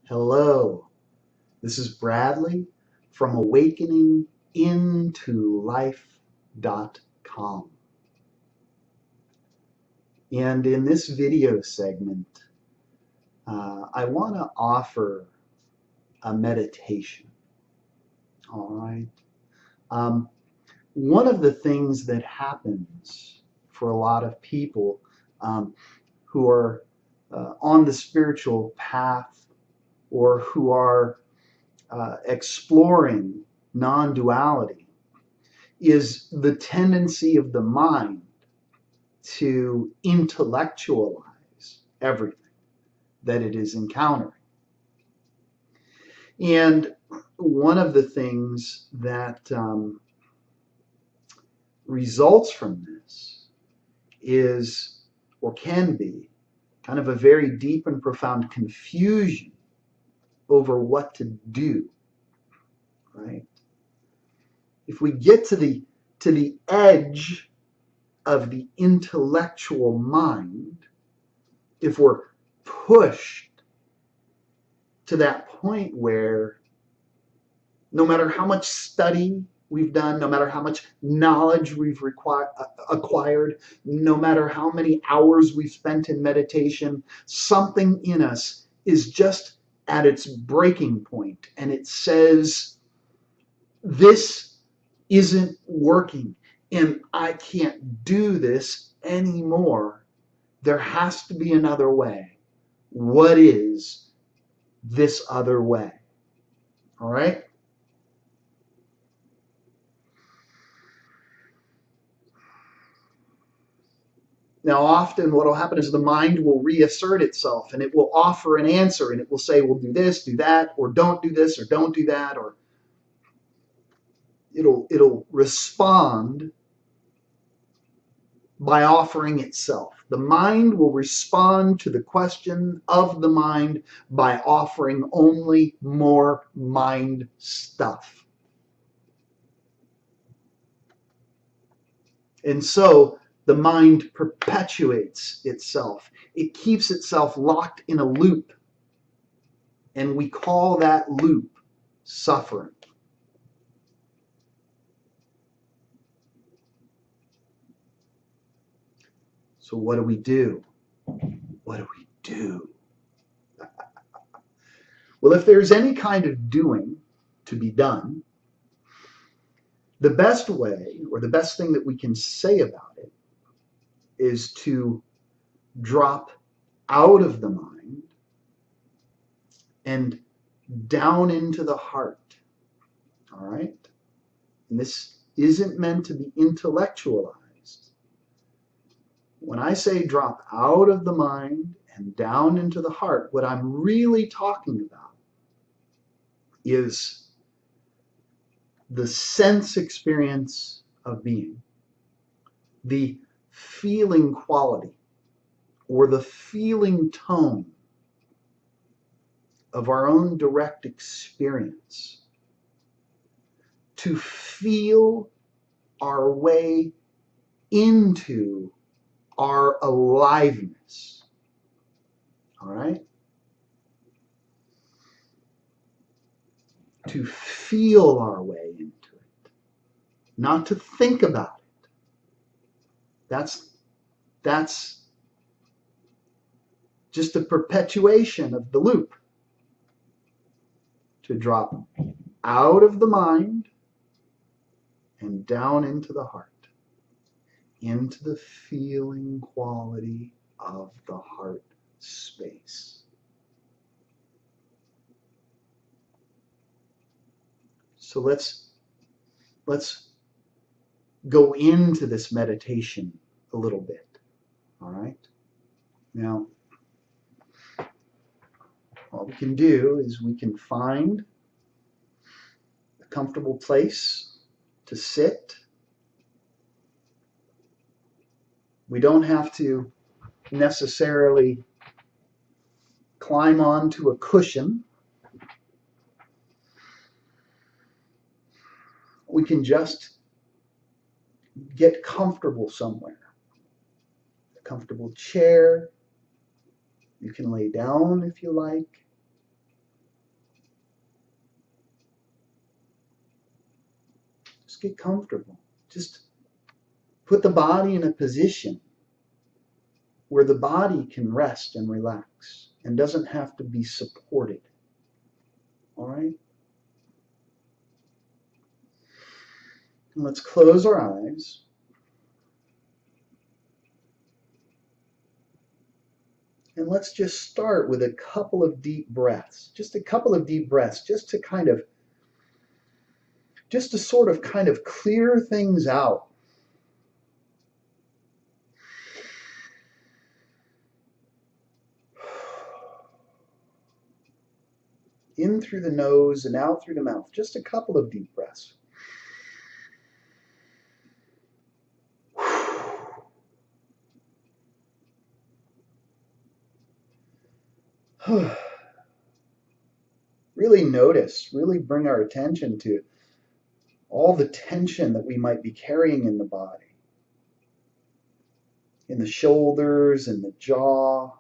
Hello, this is Bradley from awakeningintolife.com. And in this video segment, I want to offer a meditation. All right. One of the things that happens for a lot of people who are on the spiritual path or who are exploring non-duality is the tendency of the mind to intellectualize everything that it is encountering. And one of the things that results from this is, or can be, kind of a very deep and profound confusion over what to do, right? If we get to the edge of the intellectual mind, if we're pushed to that point where no matter how much study we've done, no matter how much knowledge we've acquired, no matter how many hours we've spent in meditation, something in us is just at its breaking point, and it says, this isn't working, and I can't do this anymore. There has to be another way. What is this other way? All right? Now, often what will happen is the mind will reassert itself and it will offer an answer and it will say, well, do this, do that, or don't do this, or don't do that, or it'll respond by offering itself. The mind will respond to the question of the mind by offering only more mind stuff. And so the mind perpetuates itself. It keeps itself locked in a loop. And we call that loop suffering. So what do we do? What do we do? Well, if there's any kind of doing to be done, the best way, or the best thing that we can say about it, is to drop out of the mind and down into the heart. All right? And this isn't meant to be intellectualized. When I say drop out of the mind and down into the heart, what I'm really talking about is the sense experience of being, the feeling quality, or the feeling tone of our own direct experience, to feel our way into our aliveness. All right? To feel our way into it, not to think about it. That's just a perpetuation of the loop. To drop out of the mind and down into the heart, into the feeling quality of the heart space. So let's go into this meditation a little bit. All right? Now, all we can do is we can find a comfortable place to sit. We don't have to necessarily climb onto a cushion. We can just get comfortable somewhere. A comfortable chair. You can lay down if you like. get comfortable. Just put the body in a position where the body can rest and relax and doesn't have to be supported. All right? And let's close our eyes. And let's just start with a couple of deep breaths. Just a couple of deep breaths, just to sort of kind of clear things out. In through the nose and out through the mouth. Just a couple of deep breaths. Really notice, really bring our attention to all the tension that we might be carrying in the body, in the shoulders, in the jaw,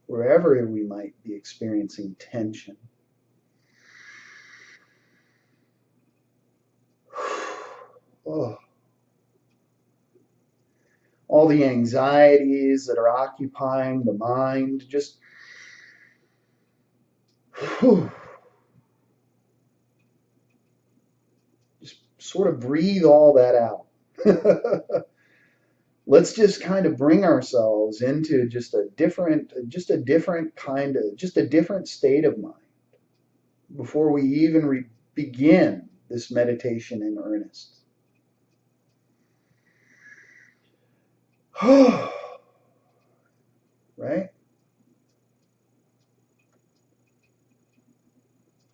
wherever we might be experiencing tension. Oh. All the anxieties that are occupying the mind, just sort of breathe all that out. Let's just kind of bring ourselves into just a different state of mind before we even begin this meditation in earnest. Right?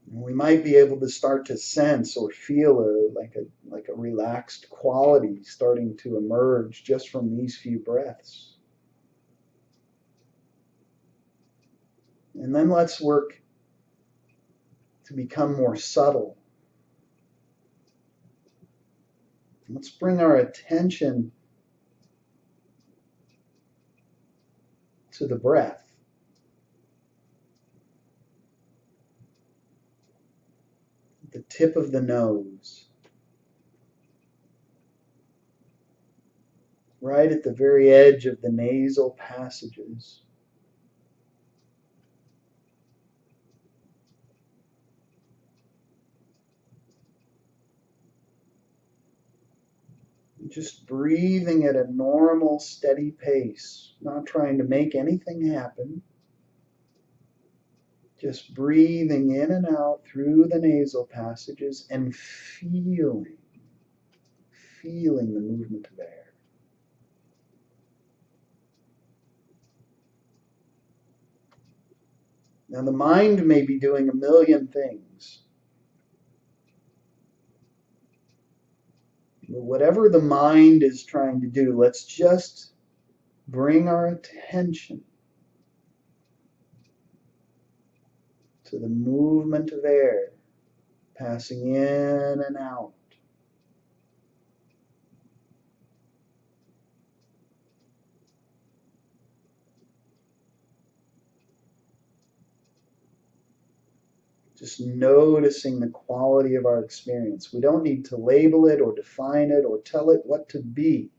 We might be able to start to sense or feel like a relaxed quality starting to emerge just from these few breaths. And then let's work to become more subtle. Let's bring our attention to the breath. The tip of the nose, right at the very edge of the nasal passages. Just breathing at a normal, steady pace, not trying to make anything happen. Just breathing in and out through the nasal passages and feeling the movement of air. Now the mind may be doing a million things. But whatever the mind is trying to do, let's just bring our attention to the movement of air passing in and out. Just noticing the quality of our experience. We don't need to label it or define it or tell it what to be.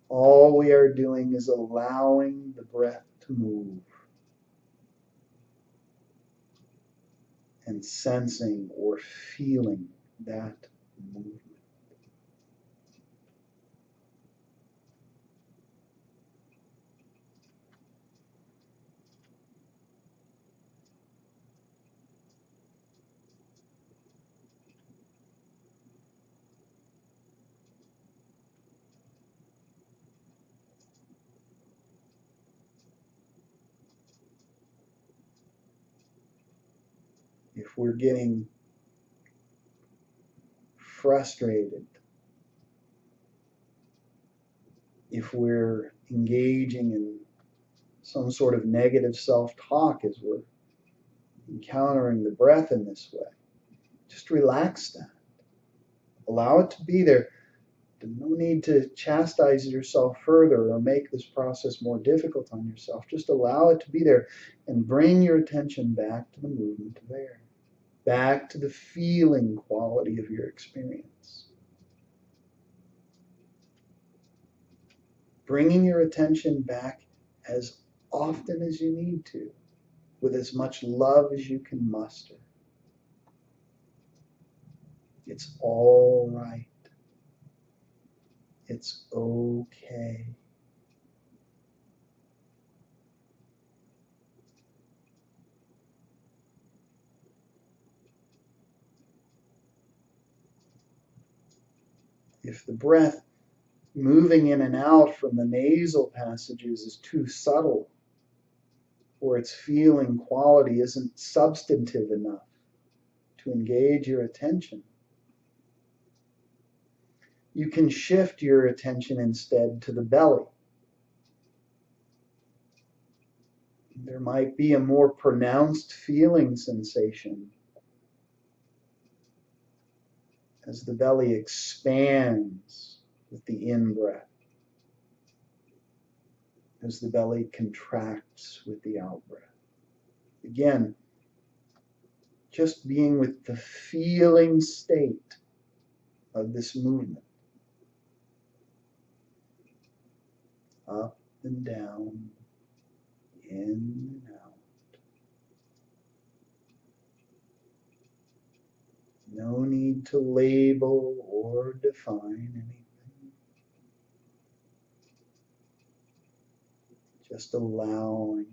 All we are doing is allowing the breath to move and sensing or feeling that movement. If we're getting frustrated, if we're engaging in some sort of negative self-talk as we're encountering the breath in this way, just relax that. Allow it to be there. No need to chastise yourself further or make this process more difficult on yourself. Just allow it to be there and bring your attention back to the movement of air, back to the feeling quality of your experience. Bringing your attention back as often as you need to, with as much love as you can muster. It's all right. It's okay. If the breath moving in and out from the nasal passages is too subtle, or its feeling quality isn't substantive enough to engage your attention, you can shift your attention instead to the belly. There might be a more pronounced feeling sensation as the belly expands with the in-breath, as the belly contracts with the out-breath. Again, just being with the feeling state of this movement. Up and down, in and out. No need to label or define anything. Just allowing.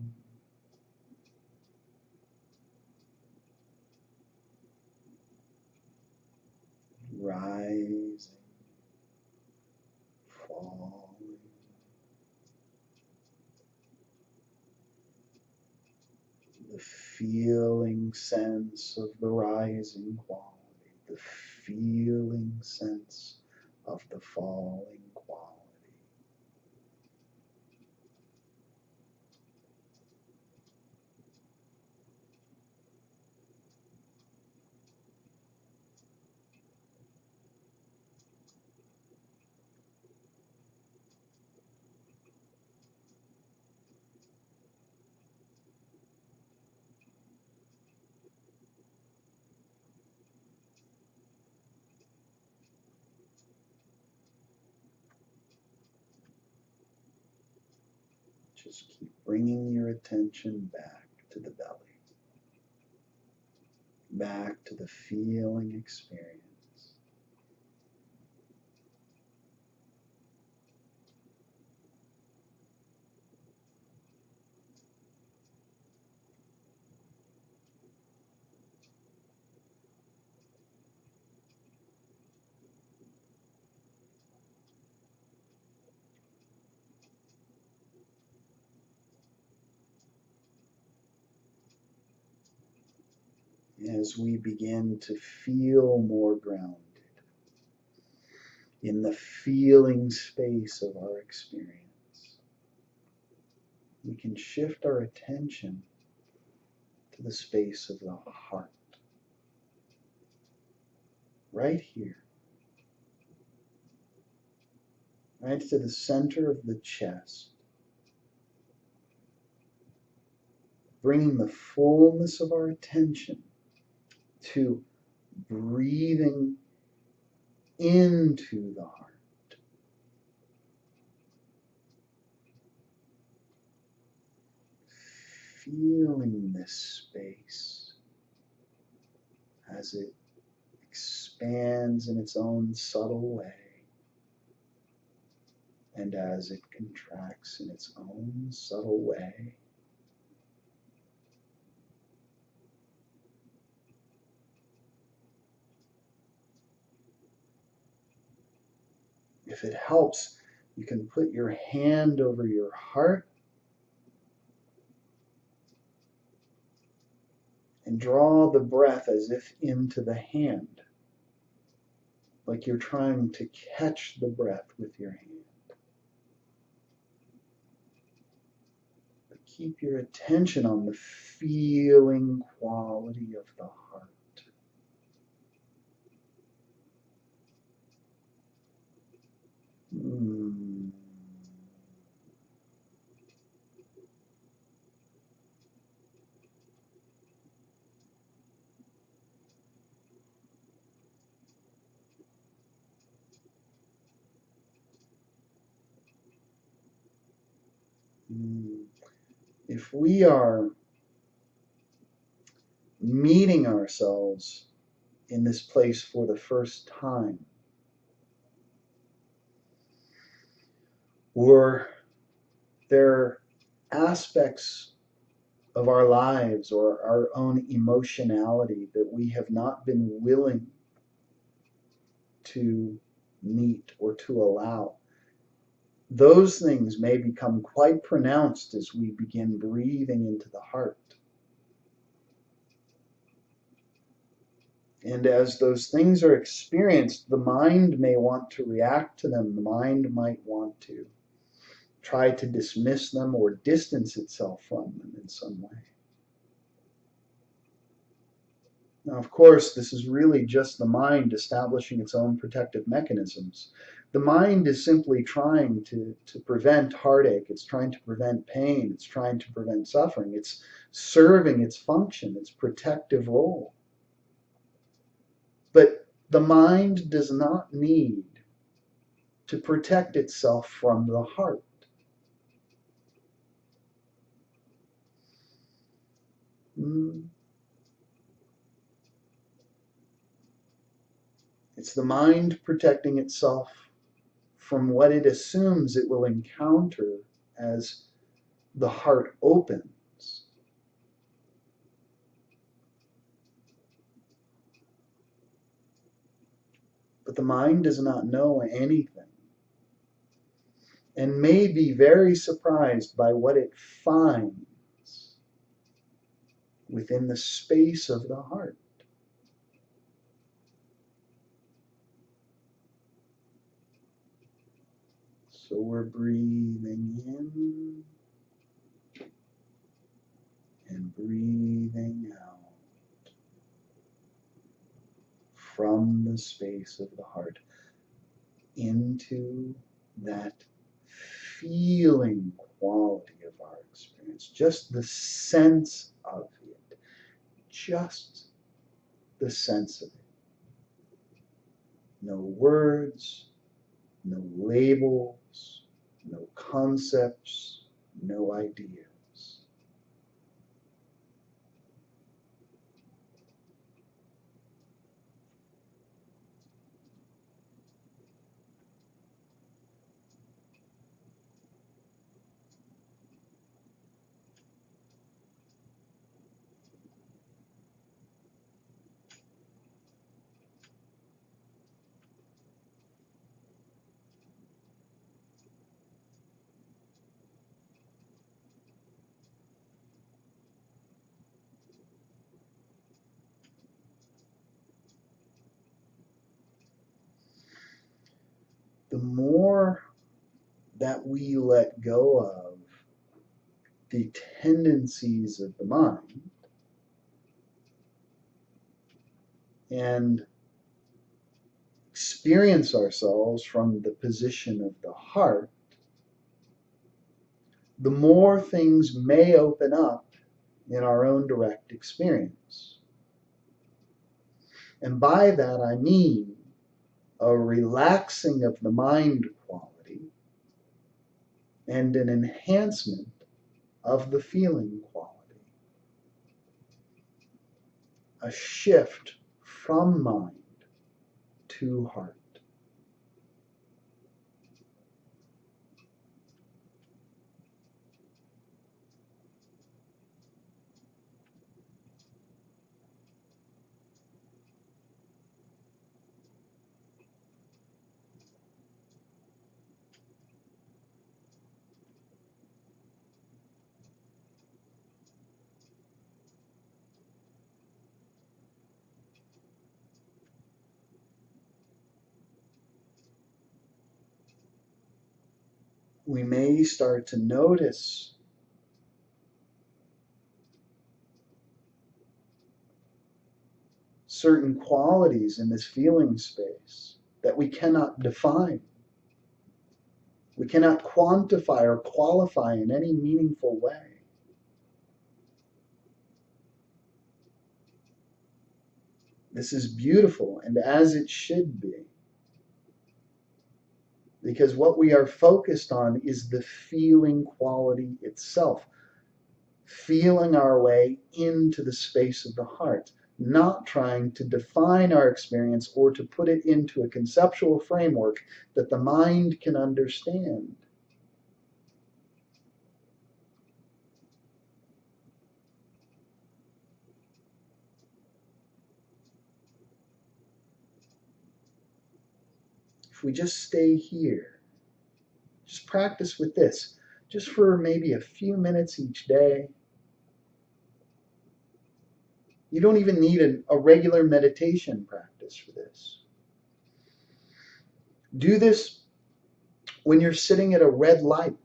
Rising, falling. The feeling sense of the rising quality, the feeling sense of the falling quality. Just keep bringing your attention back to the belly, back to the feeling experience. As we begin to feel more grounded in the feeling space of our experience, we can shift our attention to the space of the heart, right here, right to the center of the chest, bringing the fullness of our attention to breathing into the heart. Feeling this space as it expands in its own subtle way and as it contracts in its own subtle way. If it helps, you can put your hand over your heart and draw the breath as if into the hand, like you're trying to catch the breath with your hand. But keep your attention on the feeling quality of the heart. If we are meeting ourselves in this place for the first time, or there are aspects of our lives or our own emotionality that we have not been willing to meet or to allow, those things may become quite pronounced as we begin breathing into the heart. And as those things are experienced, the mind may want to react to them. The mind might want to try to dismiss them or distance itself from them in some way. Now, of course, this is really just the mind establishing its own protective mechanisms. The mind is simply trying to prevent heartache. It's trying to prevent pain. It's trying to prevent suffering. It's serving its function, its protective role. But the mind does not need to protect itself from the heart. It's the mind protecting itself from what it assumes it will encounter as the heart opens. But the mind does not know anything and may be very surprised by what it finds within the space of the heart. So we're breathing in and breathing out from the space of the heart into that feeling quality of our experience, just the sense of it, just the sense of it. No words, no labels, no concepts, no ideas. The more that we let go of the tendencies of the mind and experience ourselves from the position of the heart, the more things may open up in our own direct experience. And by that I mean a relaxing of the mind quality and an enhancement of the feeling quality. A shift from mind to heart. We may start to notice certain qualities in this feeling space that we cannot define. We cannot quantify or qualify in any meaningful way. This is beautiful, and as it should be. Because what we are focused on is the feeling quality itself, feeling our way into the space of the heart, not trying to define our experience or to put it into a conceptual framework that the mind can understand. If we just stay here, just practice with this, just for maybe a few minutes each day. You don't even need a regular meditation practice for this. Do this when you're sitting at a red light.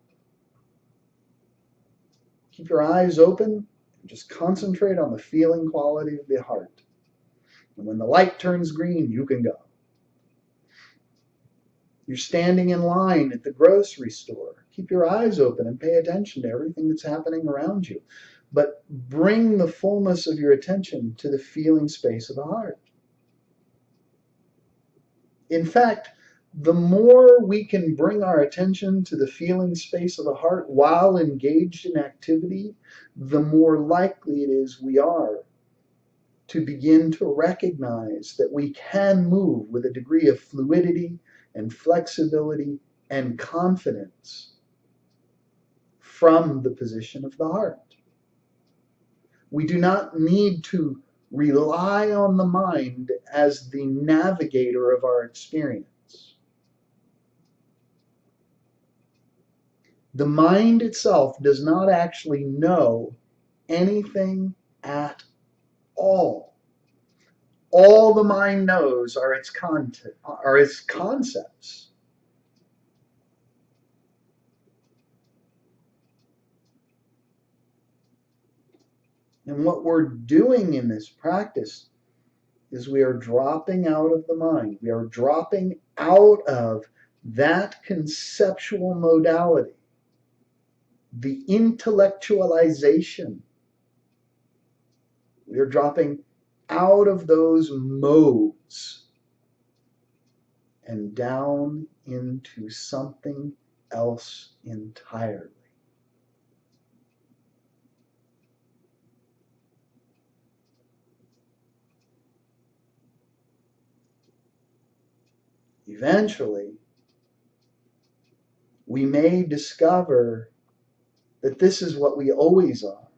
Keep your eyes open and just concentrate on the feeling quality of the heart. And when the light turns green, you can go. You're standing in line at the grocery store. Keep your eyes open and pay attention to everything that's happening around you. But bring the fullness of your attention to the feeling space of the heart. In fact, the more we can bring our attention to the feeling space of the heart while engaged in activity, the more likely it is we are to begin to recognize that we can move with a degree of fluidity and flexibility and confidence from the position of the heart. We do not need to rely on the mind as the navigator of our experience. The mind itself does not actually know anything at all. All the mind knows are its concepts. And what we're doing in this practice is we are dropping out of the mind. We are dropping out of that conceptual modality, the intellectualization. We are dropping out of those modes and down into something else entirely. Eventually, we may discover that this is what we always are.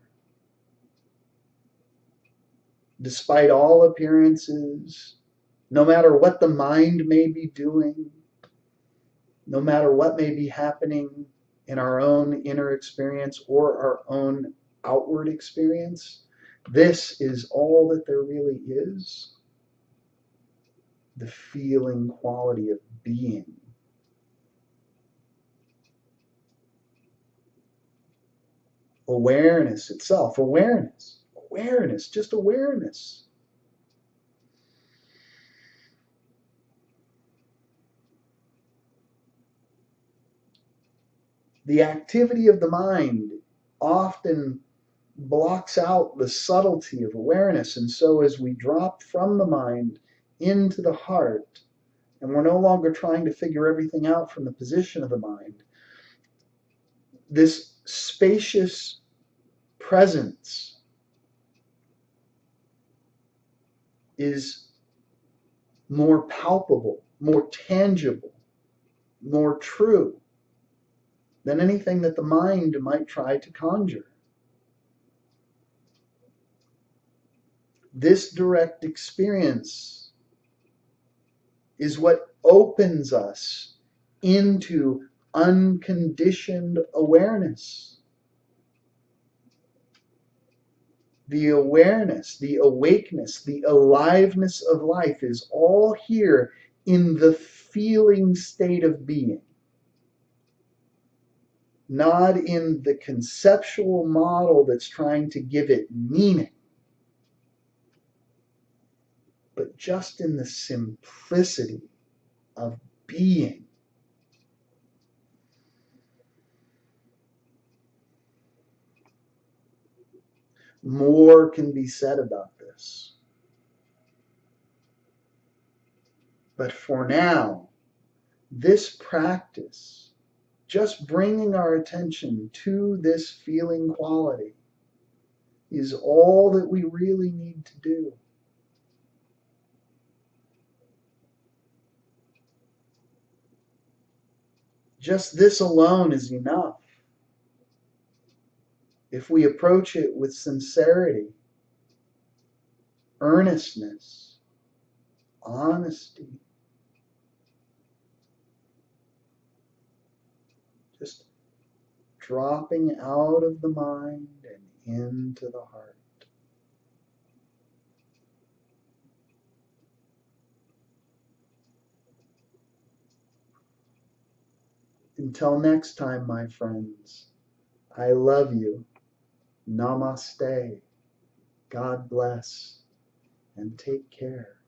Despite all appearances, no matter what the mind may be doing, no matter what may be happening in our own inner experience or our own outward experience, this is all that there really is. The feeling quality of being. Awareness itself, awareness, just awareness. The activity of the mind often blocks out the subtlety of awareness, and so as we drop from the mind into the heart, and we're no longer trying to figure everything out from the position of the mind, this spacious presence is more palpable, more tangible, more true than anything that the mind might try to conjure. This direct experience is what opens us into unconditioned awareness. The awareness, the awakeness, the aliveness of life is all here in the feeling state of being, not in the conceptual model that's trying to give it meaning, but just in the simplicity of being. More can be said about this. But for now, this practice, just bringing our attention to this feeling quality, is all that we really need to do. Just this alone is enough. If we approach it with sincerity, earnestness, honesty, just dropping out of the mind and into the heart. Until next time, my friends, I love you. Namaste. God bless and take care.